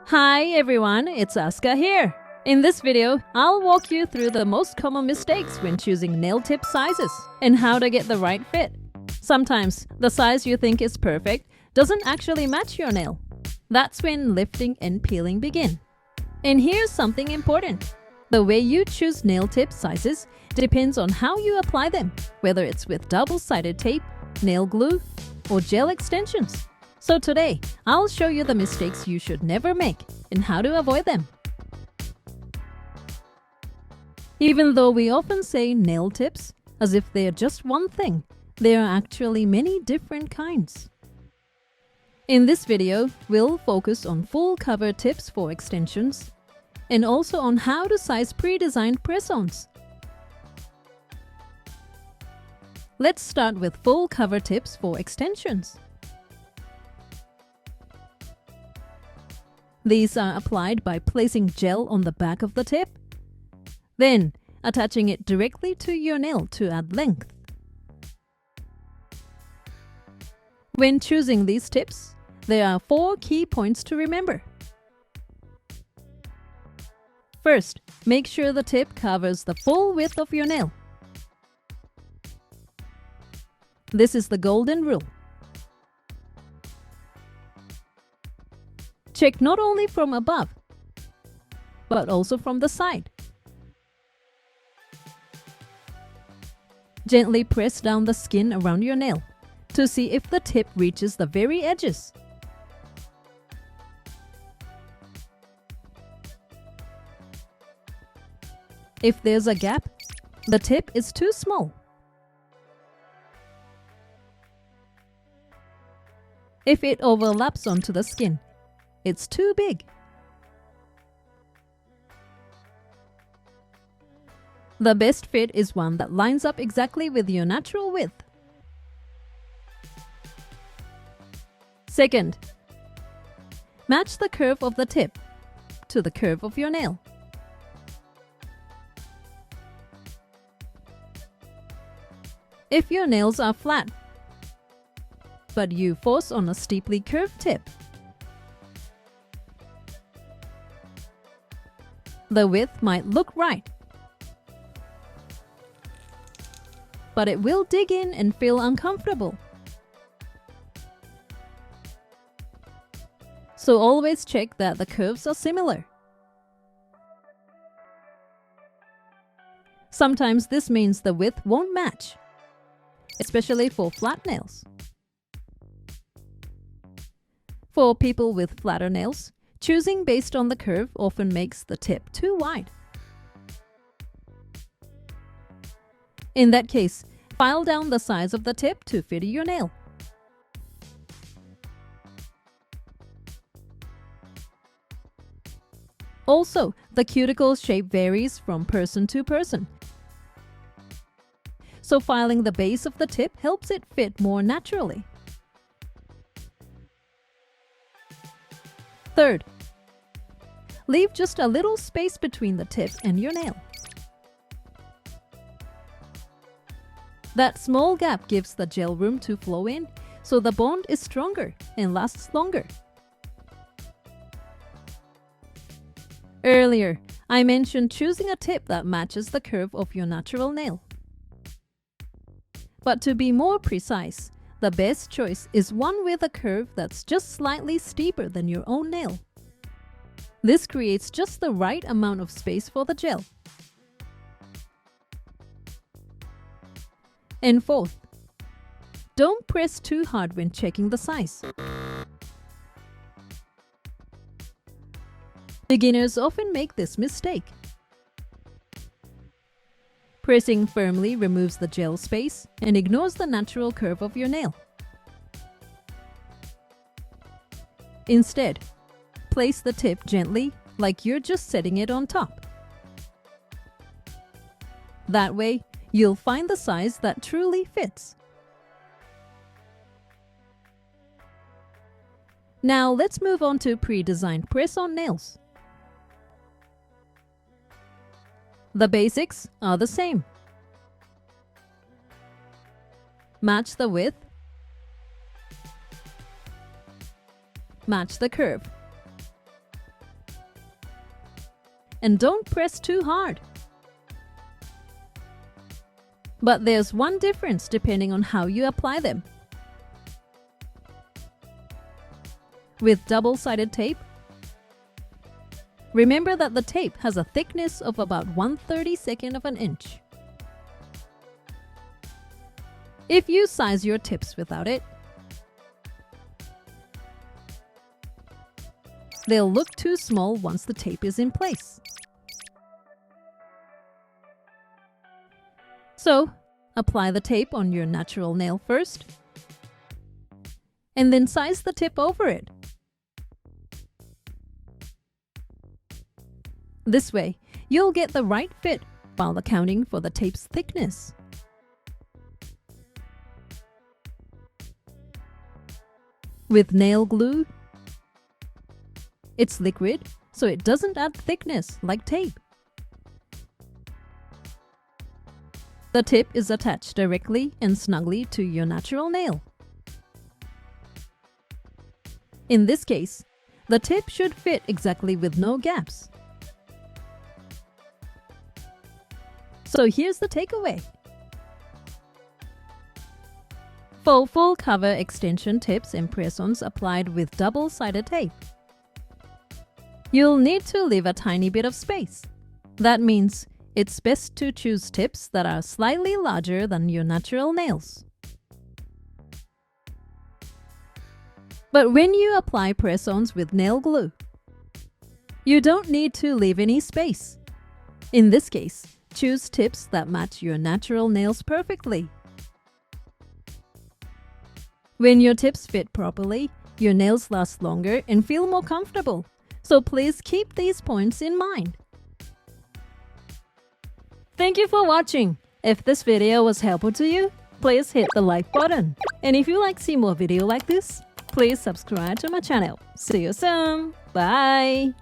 Hi everyone, it's ASKA here. In this video, I'll walk you through the most common mistakes when choosing nail tip sizes and how to get the right fit. Sometimes, the size you think is perfect doesn't actually match your nail. That's when lifting and peeling begin. And here's something important. The way you choose nail tip sizes depends on how you apply them, whether it's with double-sided tape, nail glue, or gel extensions. So today, I'll show you the mistakes you should never make and how to avoid them. Even though we often say nail tips as if they're just one thing, there are actually many different kinds. In this video, we'll focus on full cover tips for extensions and also on how to size pre-designed press-ons. Let's start with full cover tips for extensions. These are applied by placing gel on the back of the tip, then attaching it directly to your nail to add length. When choosing these tips, there are 4 key points to remember. First, make sure the tip covers the full width of your nail. This is the golden rule. Check not only from above, but also from the side. Gently press down the skin around your nail to see if the tip reaches the very edges. If there's a gap, the tip is too small. If it overlaps onto the skin, it's too big. The best fit is one that lines up exactly with your natural width. Second, match the curve of the tip to the curve of your nail. If your nails are flat, but you force on a steeply curved tip, the width might look right, but it will dig in and feel uncomfortable. So always check that the curves are similar. Sometimes this means the width won't match, especially for flat nails. For people with flatter nails, choosing based on the curve often makes the tip too wide. In that case, file down the size of the tip to fit your nail. Also, the cuticle shape varies from person to person, so filing the base of the tip helps it fit more naturally. Third, leave just a little space between the tip and your nail. That small gap gives the gel room to flow in, so the bond is stronger and lasts longer. Earlier, I mentioned choosing a tip that matches the curve of your natural nail. But to be more precise, the best choice is one with a curve that's just slightly steeper than your own nail. This creates just the right amount of space for the gel. And fourth, don't press too hard when checking the size. Beginners often make this mistake. Pressing firmly removes the gel space and ignores the natural curve of your nail. Instead, place the tip gently, like you're just setting it on top. That way, you'll find the size that truly fits. Now let's move on to pre-designed press-on nails. The basics are the same. Match the width, match the curve. and don't press too hard. But there's one difference depending on how you apply them. With double-sided tape, remember that the tape has a thickness of about 1/32 of an inch. If you size your tips without it, they'll look too small once the tape is in place. So, apply the tape on your natural nail first, and then size the tip over it. This way, you'll get the right fit while accounting for the tape's thickness. With nail glue, it's liquid, so it doesn't add thickness like tape. The tip is attached directly and snugly to your natural nail. In this case, the tip should fit exactly with no gaps. So here's the takeaway. For full cover extension tips and press-ons applied with double-sided tape, you'll need to leave a tiny bit of space. That means it's best to choose tips that are slightly larger than your natural nails. But when you apply press-ons with nail glue, you don't need to leave any space. In this case, choose tips that match your natural nails perfectly. When your tips fit properly, your nails last longer and feel more comfortable. So please keep these points in mind. Thank you for watching. If this video was helpful to you, please hit the like button. And if you like to see more videos like this, please subscribe to my channel. See you soon. Bye.